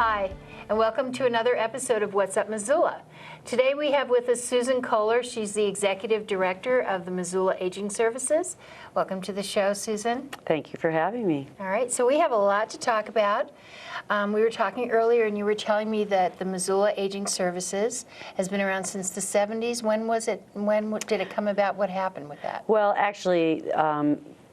Hi, and welcome to another episode of What's Up Missoula. Today we have with us Susan Kohler. She's the Executive Director of the Missoula Aging Services. Welcome to the show, Susan. Thank you for having me. All right, so we have a lot to talk about. We were talking earlier and you were telling me that the Missoula Aging Services has been around since the 70s. When was it? When did it come about? What happened with that? Well, actually,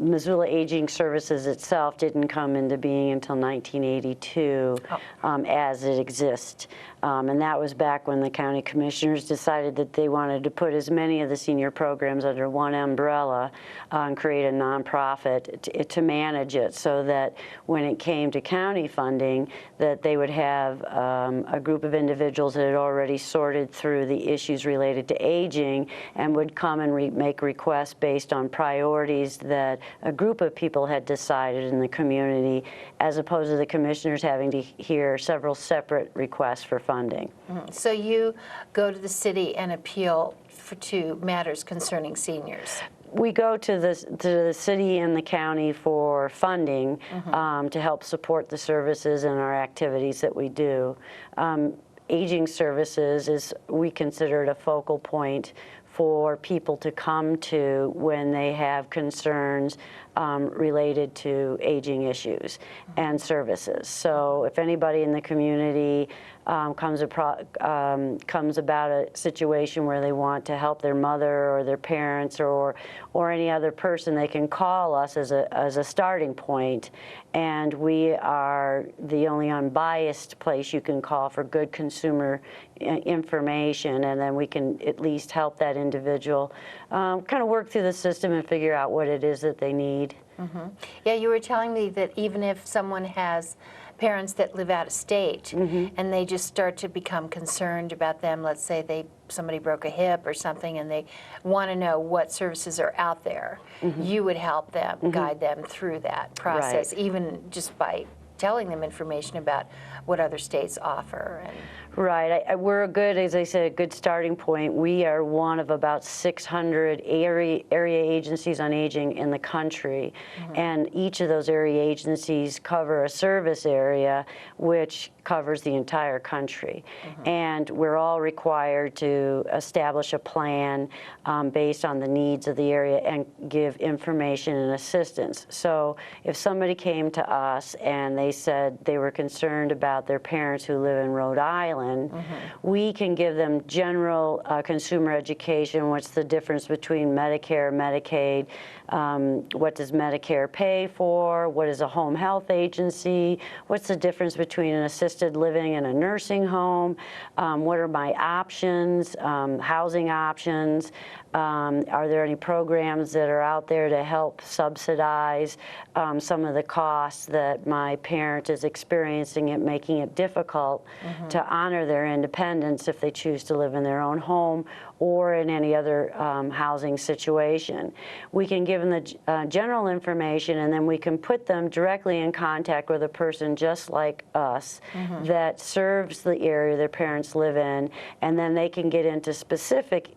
Missoula Aging Services itself didn't come into being until 1982 as it exists. And that was back when the county commissioners decided that they wanted to put as many of the senior programs under one umbrella and create a nonprofit to manage it, so that when it came to county funding, that they would have a group of individuals that had already sorted through the issues related to aging and would come and make requests based on priorities that a group of people had decided in the community, as opposed to the commissioners having to hear several separate requests for funding. Mm-hmm. So you go to the city and appeal to matters concerning seniors? We go to the city and the county for funding to help support the services and our activities that we do. Aging services is, we consider it a focal point for people to come to when they have concerns related to aging issues and services. So if anybody in the community comes about a situation where they want to help their mother or their parents or any other person, they can call us as a starting point, and we are the only unbiased place you can call for good consumer information, and then we can at least help that individual kind of work through the system and figure out what it is that they need. Mm-hmm. Yeah, you were telling me that even if someone has parents that live out of state and they just start to become concerned about them, let's say somebody broke a hip or something and they want to know what services are out there, you would help them, guide them through that process, even just by telling them information about what other states offer. Right. We're as I said, a good starting point. We are one of about 600 area agencies on aging in the country, and each of those area agencies cover a service area which covers the entire country. And we're all required to establish a plan based on the needs of the area and give information and assistance. So if somebody came to us and they said they were concerned about their parents who live in Rhode Island, we can give them general consumer education. What's the difference between Medicare, Medicaid? What does Medicare pay for? What is a home health agency? What's the difference between an assisted living and a nursing home? What are my options, housing options? Are there any programs that are out there to help subsidize some of the costs that my parent is experiencing, making it difficult to honor their independence if they choose to live in their own home or in any other housing situation? We can give them the general information, and then we can put them directly in contact with a person just like us that serves the area their parents live in, and then they can get into specific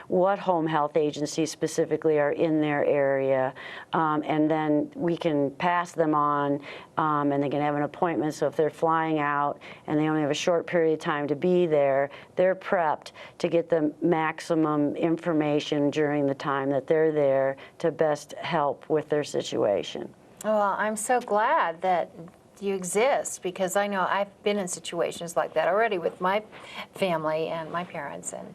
what home health agencies specifically are in their area, and then we can pass them on, and they can have an appointment. So if they're flying out and they only have a short period of time to be there, they're prepped to get the maximum information during the time that they're there to best help with their situation. Well, I'm so glad that you exist, because I know I've been in situations like that already with my family and my parents, and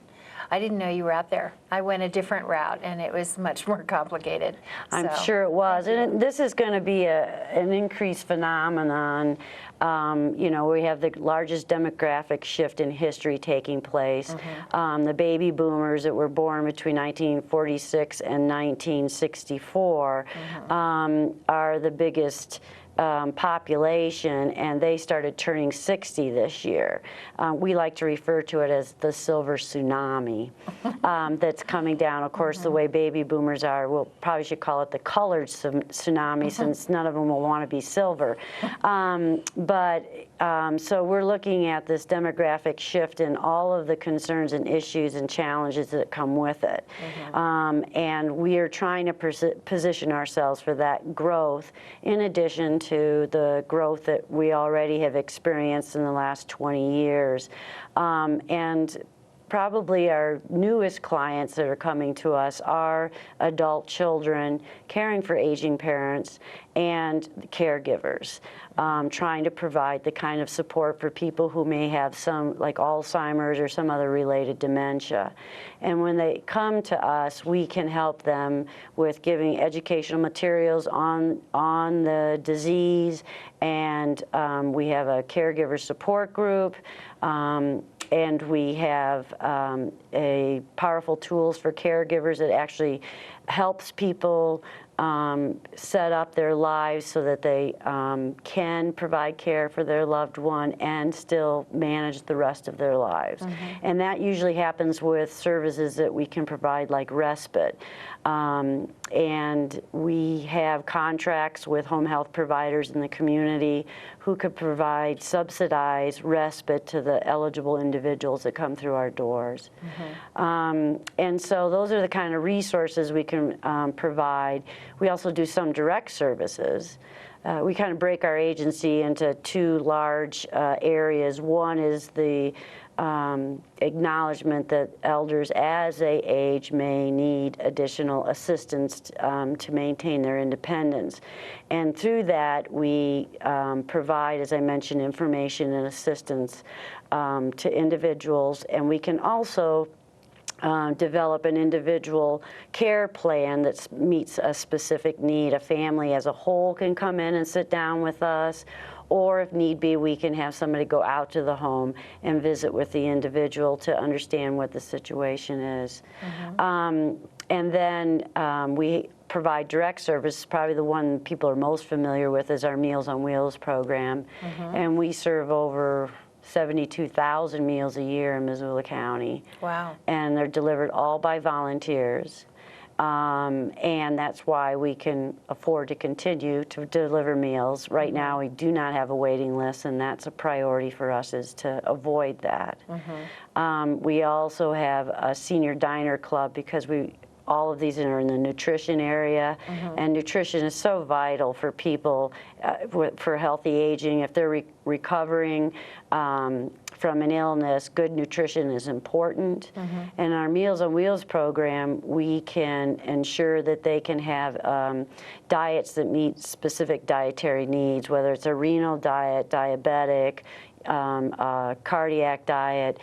I didn't know you were out there. I went a different route, and it was much more complicated. I'm sure it was. And this is going to be an increased phenomenon. You know, we have the largest demographic shift in history taking place. The baby boomers that were born between 1946 and 1964 are the biggest population, and they started turning 60 this year. We like to refer to it as the silver tsunami that's coming down. Of course, the way baby boomers are, we'll probably should call it the colored tsunami, since none of them will want to be silver. But So we're looking at this demographic shift and all of the concerns and issues and challenges that come with it. And we are trying to position ourselves for that growth in addition to the growth that we already have experienced in the last 20 years. And probably our newest clients that are coming to us are adult children caring for aging parents and caregivers, trying to provide the kind of support for people who may have some, like Alzheimer's or some other related dementia. And when they come to us, we can help them with giving educational materials on the disease, and we have a caregiver support group. And we have a powerful tools for caregivers that actually helps people set up their lives so that they can provide care for their loved one and still manage the rest of their lives. And that usually happens with services that we can provide, like respite. And we have contracts with home health providers in the community who could provide subsidized respite to the eligible individuals that come through our doors. And so those are the kind of resources we can provide. We also do some direct services. We kind of break our agency into two large areas. One is the acknowledgement that elders as they age may need additional assistance to maintain their independence. And through that, we provide, as I mentioned, information and assistance to individuals. And we can also develop an individual care plan that meets a specific need. A family as a whole can come in and sit down with us, or if need be, we can have somebody go out to the home and visit with the individual to understand what the situation is. And then we provide direct service. Probably the one people are most familiar with is our Meals on Wheels program. And we serve over 72,000 meals a year in Missoula County. Wow. And they're delivered all by volunteers. And that's why we can afford to continue to deliver meals. Right now, we do not have a waiting list, and that's a priority for us, is to avoid that. We also have a senior diner club because all of these are in the nutrition area, and nutrition is so vital for people for healthy aging. If they're recovering from an illness, good nutrition is important. And our Meals on Wheels program, we can ensure that they can have diets that meet specific dietary needs, whether it's a renal diet, diabetic, cardiac diet.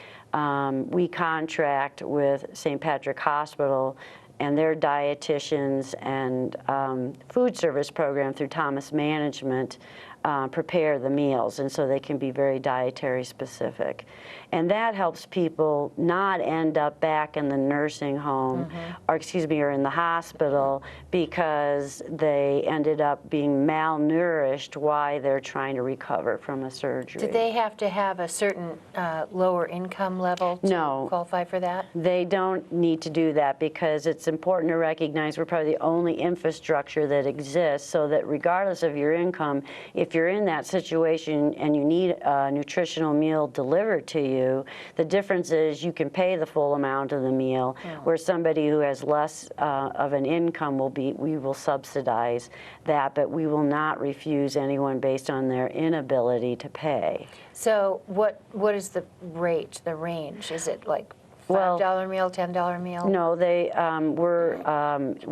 We contract with St. Patrick Hospital and their dietitians and food service program through Thomas Management prepare the meals, and so they can be very dietary specific. And that helps people not end up back in the nursing home, or excuse me, or in the hospital because they ended up being malnourished while they're trying to recover from a surgery. Do they have to have a certain lower income level to qualify for that? They don't need to do that, because it's important to recognize we're probably the only infrastructure that exists, so that regardless of your income, if you're in that situation and you need a nutritional meal delivered to you, the difference is you can pay the full amount of the meal, where somebody who has less of an income we will subsidize that, but we will not refuse anyone based on their inability to pay. So what is the rate, the range? Is it like $5 meal, $10 meal? No,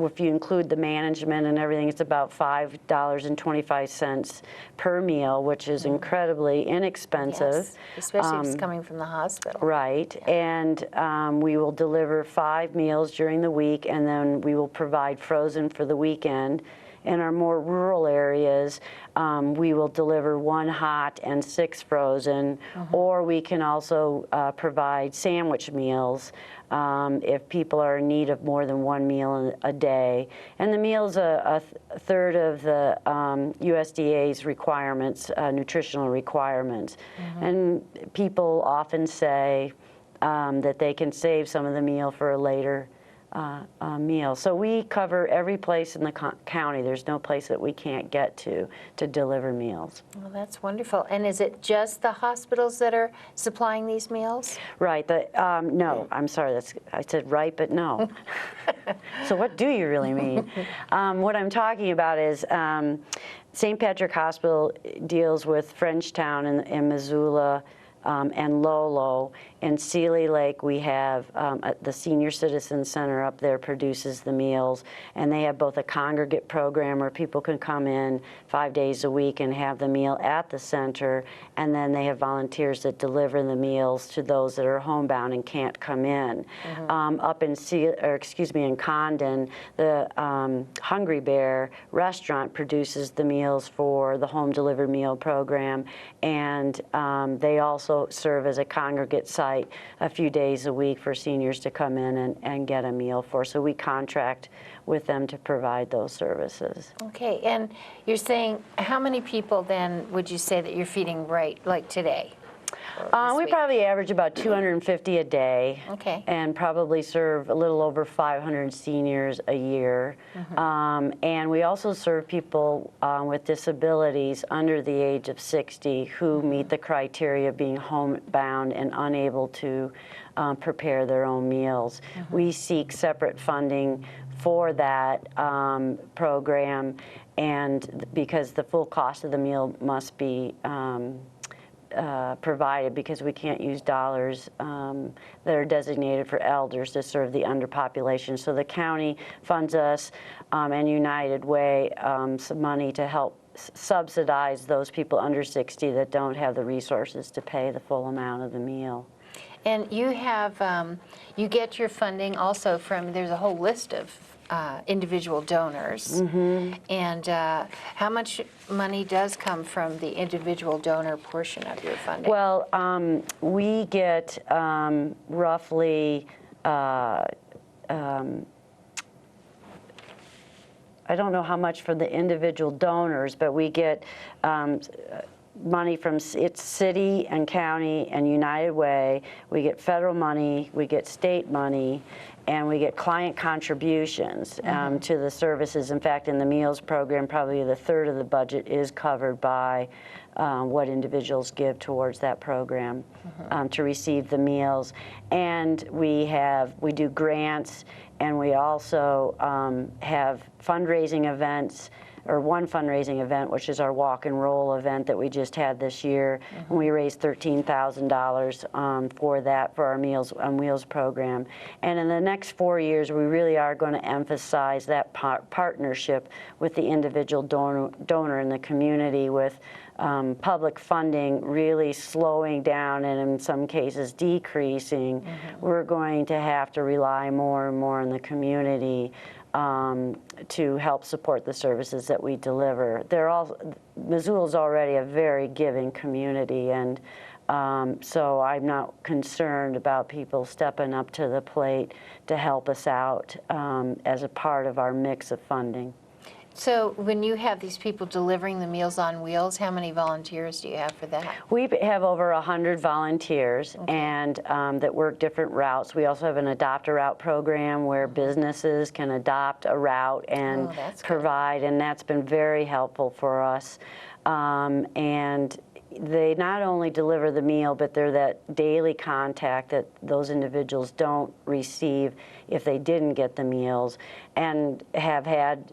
if you include the management and everything, it's about $5.25 per meal, which is incredibly inexpensive. Yes, especially if it's coming from the hospital. Right, and we will deliver 5 meals during the week, and then we will provide frozen for the weekend. In our more rural areas, we will deliver 1 hot and 6 frozen, or we can also provide sandwich meals if people are in need of more than 1 meal a day. And the meal's a third of the USDA's requirements, nutritional requirements. And people often say that they can save some of the meal for a later meal. So we cover every place in the county. There's no place that we can't get to deliver meals. Well, that's wonderful. And is it just the hospitals that are supplying these meals? Right. No, I'm sorry. I said right, but no. So what do you really mean? What I'm talking about is St. Patrick Hospital deals with Frenchtown in Missoula, and Lolo. In Sealy Lake, we have the Senior Citizen Center up there produces the meals, and they have both a congregate program where people can come in 5 days a week and have the meal at the center, and then they have volunteers that deliver the meals to those that are homebound and can't come in. Up in in Condon, the Hungry Bear restaurant produces the meals for the home delivered meal program, and they also serve as a congregate site a few days a week for seniors to come in and get a meal for. So we contract with them to provide those services. Okay, and you're saying how many people then would you say that you're feeding right, like today? We probably average about 250 a day. Okay. And probably serve a little over 500 seniors a year. And we also serve people with disabilities under the age of 60 who meet the criteria of being homebound and unable to prepare their own meals. We seek separate funding for that program, and because the full cost of the meal must be provided, because we can't use dollars that are designated for elders to serve the underpopulation. So the county funds us and United Way some money to help subsidize those people under 60 that don't have the resources to pay the full amount of the meal. And you have, you get your funding also from, there's a whole list of individual donors. And how much money does come from the individual donor portion of your funding? Well, we get roughly, I don't know how much for the individual donors, but we get money from its city and county and United Way. We get federal money, we get state money, and we get client contributions to the services. In fact, in the meals program, probably a third of the budget is covered by what individuals give towards that program to receive the meals. And we do grants, and we also have fundraising events, or one fundraising event, which is our walk and roll event that we just had this year. And we raised $13,000 for that, for our Meals on Wheels program. And in the next 4 years, we really are going to emphasize that partnership with the individual donor in the community, with public funding really slowing down and in some cases decreasing. We're going to have to rely more and more on the community to help support the services that we deliver. Missoula's already a very giving community, and so I'm not concerned about people stepping up to the plate to help us out as a part of our mix of funding. So when you have these people delivering the Meals on Wheels, how many volunteers do you have for that? We have over 100 volunteers and that work different routes. We also have an Adopt a Route program where businesses can adopt a route and provide, and that's been very helpful for us. And they not only deliver the meal, but they're that daily contact that those individuals don't receive if they didn't get the meals, and have had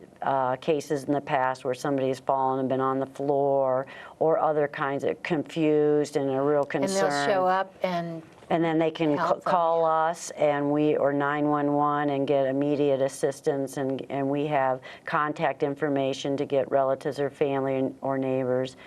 cases in the past where somebody has fallen and been on the floor, or other kinds of confused and a real concern. And they'll show up and then they can call us, and or 911, and get immediate assistance, and we have contact information to get relatives or family or neighbors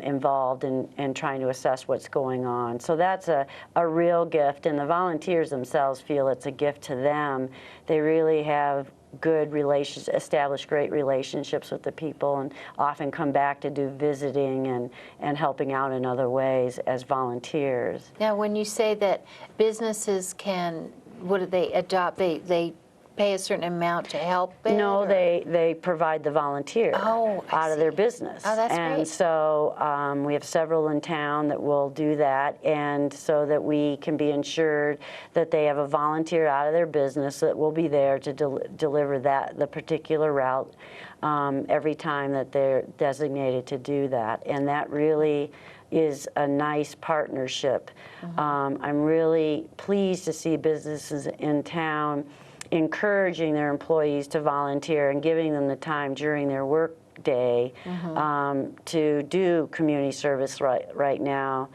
involved in trying to assess what's going on. So that's a real gift, and the volunteers themselves feel it's a gift to them. They really have good relations, establish great relationships with the people, and often come back to do visiting and helping out in other ways as volunteers. Now, when you say that businesses can, what do they adopt? They pay a certain amount to help it? No, or- they provide the volunteer Oh, I out of their see. business. Oh, that's and great. so we have several in town that will do that, and so that we can be ensured that they have a volunteer out of their business that will be there to deliver the particular route every time that they're designated to do that. And that really is a nice partnership. I'm really pleased to see businesses in town encouraging their employees to volunteer and giving them the time during their work day to do community service right now,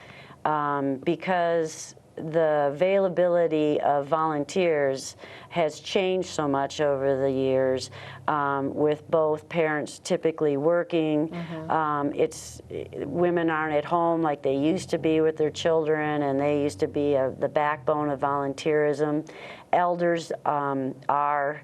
because the availability of volunteers has changed so much over the years, with both parents typically working. Women aren't at home like they used to be with their children, and they used to be the backbone of volunteerism. Elders are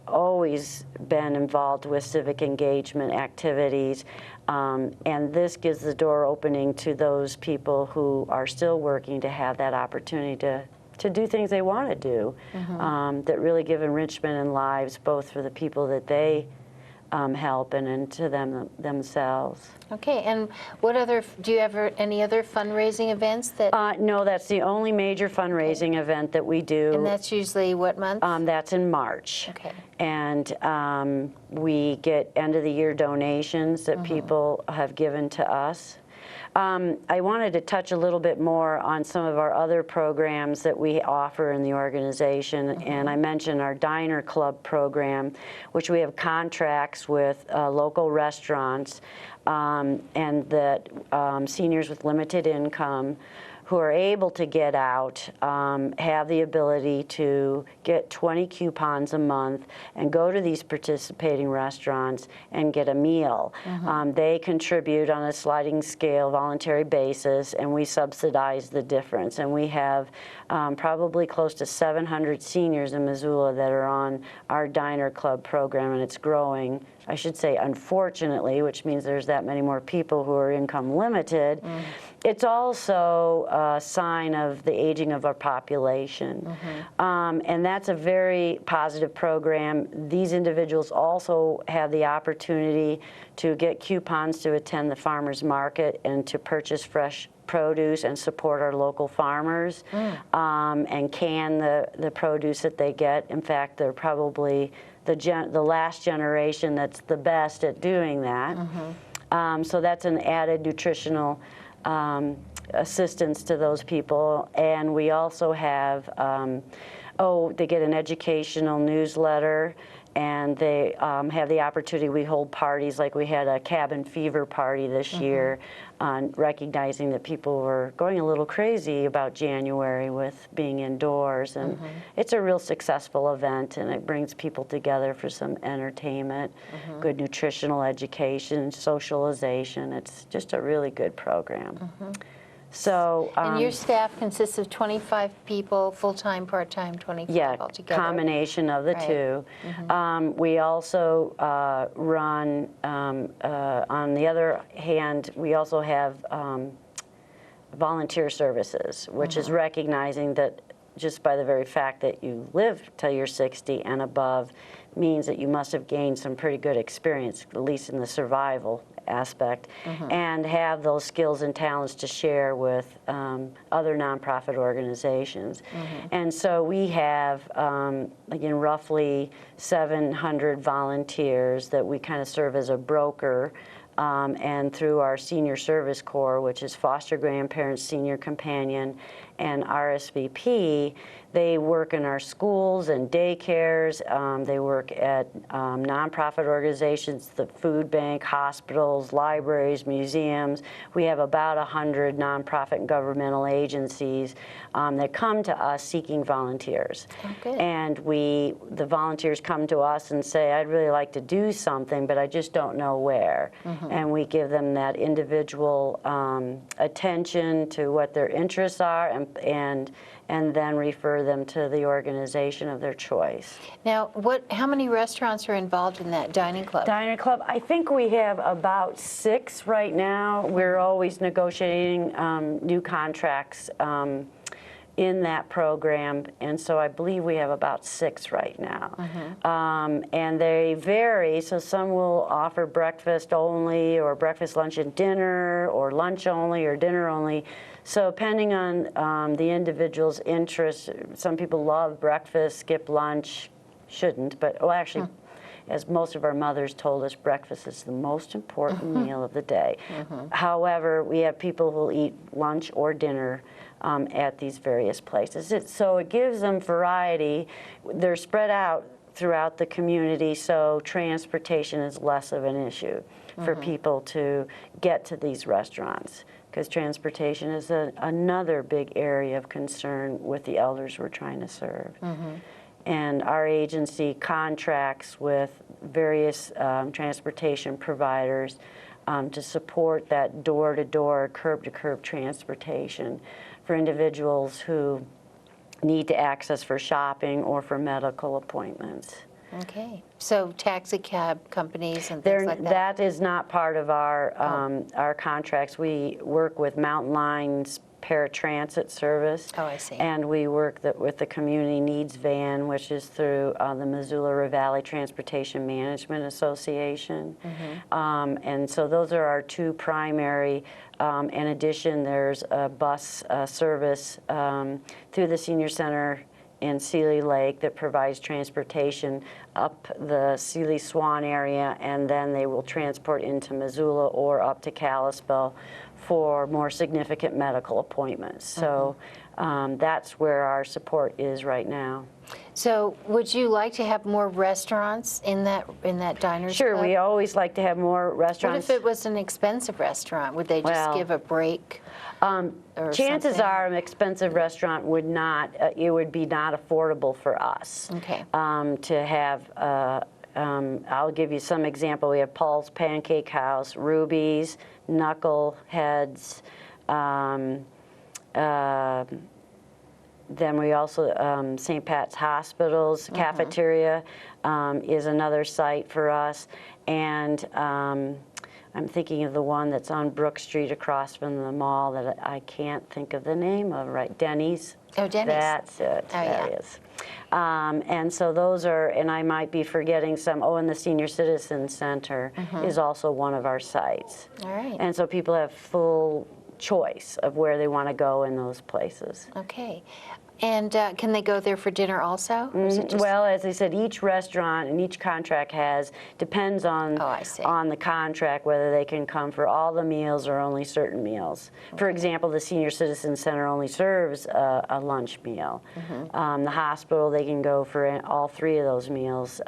always been involved with civic engagement activities, and this gives the door opening to those people who are still working to have that opportunity to do things they want to do, that really give enrichment in lives, both for the people that they help and to themselves. Okay, and what other, do you ever, any other fundraising events that, No, that's the only major fundraising event that we do. and that's usually what month? That's in March. Okay. And we get end-of-the-year donations that people have given to us. I wanted to touch a little bit more on some of our other programs that we offer in the organization, and I mentioned our Diner Club program, which we have contracts with local restaurants, and that seniors with limited income who are able to get out have the ability to get 20 coupons a month and go to these participating restaurants and get a meal. They contribute on a sliding scale, voluntary basis, and we subsidize the difference. And we have probably close to 700 seniors in Missoula that are on our Diner Club program, and it's growing. I should say, unfortunately, which means there's that many more people who are income limited. It's also a sign of the aging of our population. And that's a very positive program. These individuals also have the opportunity to get coupons to attend the farmers market and to purchase fresh produce and support our local farmers, and can the produce that they get. In fact, they're probably the last generation that's the best at doing that. So that's an added nutritional assistance to those people. And we also have, they get an educational newsletter, and they have the opportunity. We hold parties, like we had a cabin fever party this year, recognizing that people were going a little crazy about January with being indoors. And it's a real successful event, and it brings people together for some entertainment, good nutritional education, socialization. It's just a really good program. So, And your staff consists of 25 people, full-time, part-time, 25 altogether? Combination of the two. We also run, on the other hand, we also have volunteer services, which is recognizing that just by the very fact that you live till you're 60 and above means that you must have gained some pretty good experience, at least in the survival aspect, and have those skills and talents to share with other nonprofit organizations. And so we have, again, roughly 700 volunteers that we kind of serve as a broker, and through our Senior Service Corps, which is Foster Grandparents, Senior Companion, and RSVP, they work in our schools and daycares. They work at nonprofit organizations, the food bank, hospitals, libraries, museums. We have about 100 nonprofit and governmental agencies that come to us seeking volunteers. Oh, good. And the volunteers come to us and say, I'd really like to do something, but I just don't know where. And we give them that individual attention to what their interests are, and then refer them to the organization of their choice. Now, how many restaurants are involved in that dining club? Diner Club, I think we have about 6 right now. We're always negotiating new contracts in that program, and so I believe we have about 6 right now. And they vary, so some will offer breakfast only, or breakfast, lunch, and dinner, or lunch only, or dinner only. So depending on the individual's interests, some people love breakfast, skip lunch, shouldn't, but, well, actually, as most of our mothers told us, breakfast is the most important meal of the day. However, we have people who will eat lunch or dinner at these various places. So it gives them variety. They're spread out throughout the community, so transportation is less of an issue for people to get to these restaurants, because transportation is another big area of concern with the elders we're trying to serve. And our agency contracts with various transportation providers to support that door-to-door, curb-to-curb transportation for individuals who need to access for shopping or for medical appointments. Okay. So taxi cab companies and things like that? That is not part of our contracts. We work with Mountain Line's paratransit service. Oh, I see. And we work with the Community Needs Van, which is through the Missoula Valley Transportation Management Association. And so those are our 2 primary. In addition, there's a bus service through the Senior Center in Sealy Lake that provides transportation up the Sealy Swan area, and then they will transport into Missoula or up to Kalispell for more significant medical appointments. So that's where our support is right now. So would you like to have more restaurants in that diners Sure, club? we always like to have more What restaurants. if it was an expensive restaurant? Would they just Well, give a break? Chances something? are an expensive restaurant would not, it would be not affordable for us. Okay. To have, I'll give you some example. We have Paul's Pancake House, Ruby's, Knuckleheads, then we also, St. Pat's Hospital's cafeteria is another site for us. And I'm thinking of the one that's on Brook Street across from the mall that I can't think of the name of, right? Denny's. Oh, Denny's. That's it. Oh, That yeah. is. And so those are, and I might be forgetting some, and the Senior Citizen Center is also one of our sites. All right. And so people have full choice of where they want to go in those places. Okay. And can they go there for dinner also? Or is it just- Well, as I said, each restaurant and each contract depends on Oh, I see. on the contract whether they can come for all the meals or only certain meals. For example, the Senior Citizen Center only serves a lunch meal. The hospital, they can go for all 3 of those meals.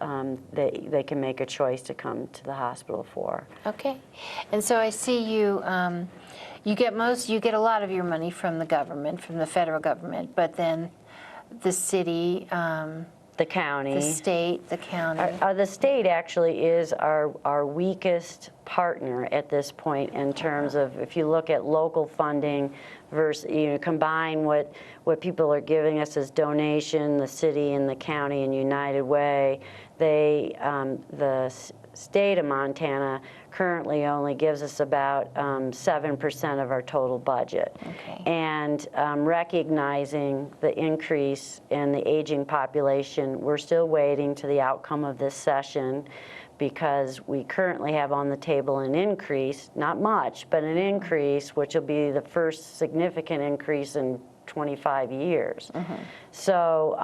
They can make a choice to come to the hospital for. Okay. And so I see you, you get a lot of your money from the government, from the federal government, but then the city, The county. the state, the county. The state actually is our weakest partner at this point in terms of, if you look at local funding versus, combine what people are giving us as donation, the city and the county and United Way, the state of Montana currently only gives us about 7% of our total budget. Okay. And recognizing the increase in the aging population, we're still waiting to the outcome of this session, because we currently have on the table an increase, not much, but an increase, which will be the first significant increase in 25 years. So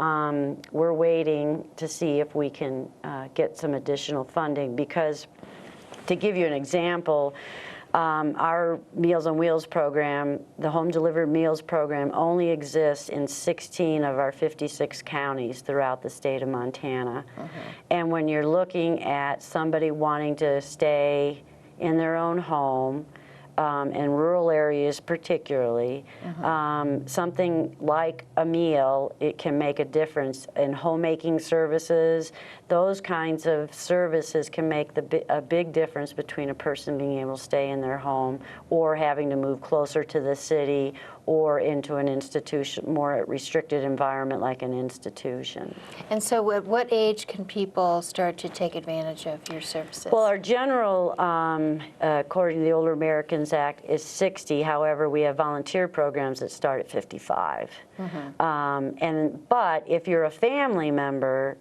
we're waiting to see if we can get some additional funding, because to give you an example, our Meals on Wheels program, the home delivered meals program, only exists in 16 of our 56 counties throughout the state of Montana. And when you're looking at somebody wanting to stay in their own home, in rural areas particularly, something like a meal, it can make a difference in homemaking services. those kinds of services can make a big difference between a person being able to stay in their home or having to move closer to the city or into an institution, more restricted environment like an institution. And so at what age can people start to take advantage of your services? Well, our general, according to the Older Americans Act, is 60. However, we have volunteer programs that start at 55. But if you're a family member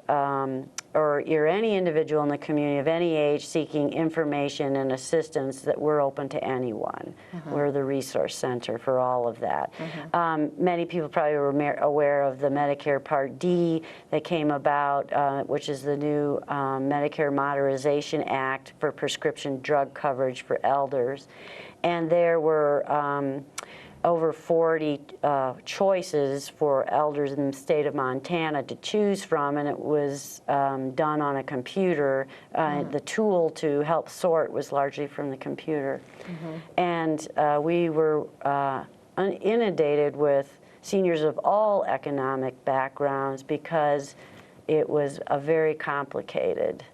or you're any individual in the community of any age seeking information and assistance, that we're open to anyone. We're the resource center for all of that. Many people probably were aware of the Medicare Part D that came about, which is the new Medicare Modernization Act for prescription drug coverage for elders. And there were over 40 choices for elders in the state of Montana to choose from, and it was done on a computer. The tool to help sort was largely from the computer. And we were inundated with seniors of all economic backgrounds because it was a very complicated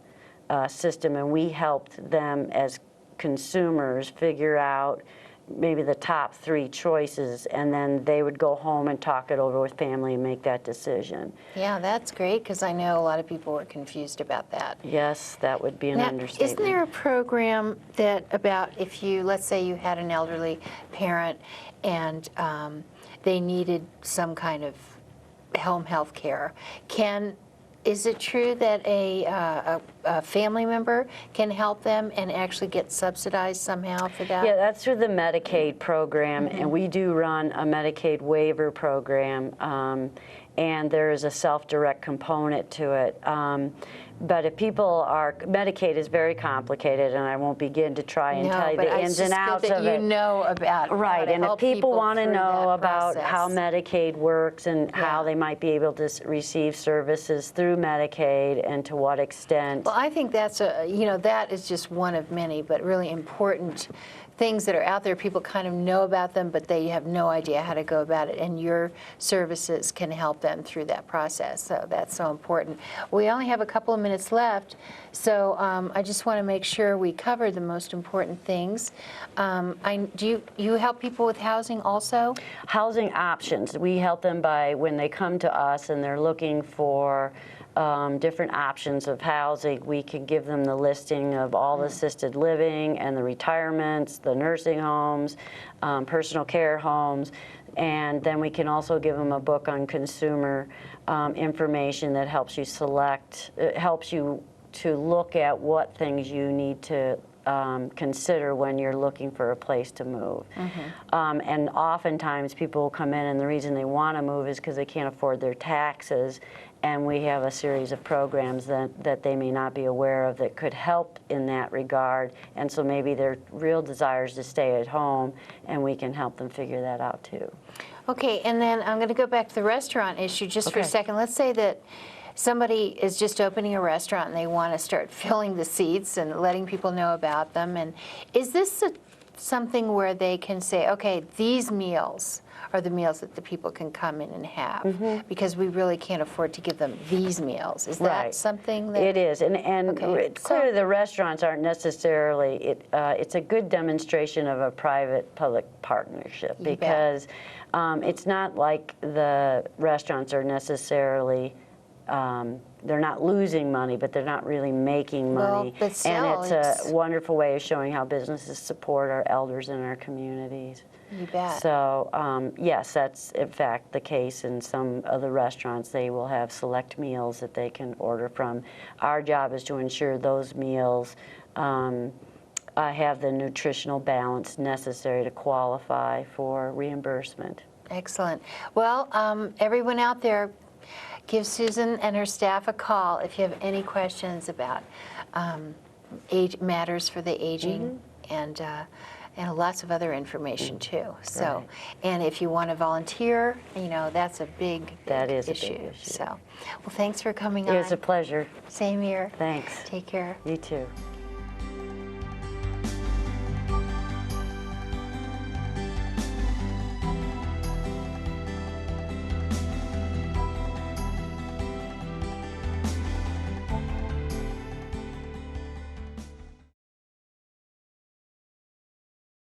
system, and we helped them as consumers figure out maybe the top 3 choices, and then they would go home and talk it over with family and make that decision. Yeah, that's great, because I know a lot of people were confused about that. Yes, that would be an understatement. Isn't there a program that about if you, let's say you had an elderly parent and they needed some kind of home health care, is it true that a family member can help them and actually get subsidized somehow for that? Yeah, that's through the Medicaid program, and we do run a Medicaid waiver program, and there is a self-direct component to it. But if people are, Medicaid is very complicated, and I won't begin to try and tell you the ins and outs of it. You know about right, and if people want to know about how process. Medicaid works and how they might be able to receive services through Medicaid and to what extent. Well, I think that's that is just one of many, but really important things that are out there. People kind of know about them, but they have no idea how to go about it, and your services can help them through that process. So that's so important. We only have a couple of minutes left, so I just want to make sure we cover the most important things. Do you help people with housing also? Housing options. We help them by when they come to us and they're looking for different options of housing. We can give them the listing of all the assisted living and the retirements, the nursing homes, personal care homes, and then we can also give them a book on consumer information that helps you select, helps you to look at what things you need to consider when you're looking for a place to move. And oftentimes people will come in and the reason they want to move is because they can't afford their taxes, and we have a series of programs that they may not be aware of that could help in that regard, and so maybe their real desire is to stay at home, and we can help them figure that out too. Okay, and then I'm going to go back to the restaurant issue just for a second. Let's say that somebody is just opening a restaurant and they want to start filling the seats and letting people know about them. And is this something where they can say, okay, these meals are the meals that the people can come in and have, because we really can't afford to give them these meals? Is that something that... It is, and clearly the restaurants aren't necessarily, it's a good demonstration of a private-public partnership, because it's not like the restaurants are necessarily they're not losing money, but they're not really making money. Well, but still, and it's a wonderful way of showing how businesses support our elders in our communities. You bet. So, yes, that's in fact the case in some of the restaurants. They will have select meals that they can order from. Our job is to ensure those meals have the nutritional balance necessary to qualify for reimbursement. Excellent. Well, everyone out there, give Susan and her staff a call if you have any questions about matters for the aging, and lots of other information too. So, and if you want to volunteer, that's a big issue. A big issue. So, well, thanks for coming on. It was a pleasure. Same here. Thanks. Take care. You too.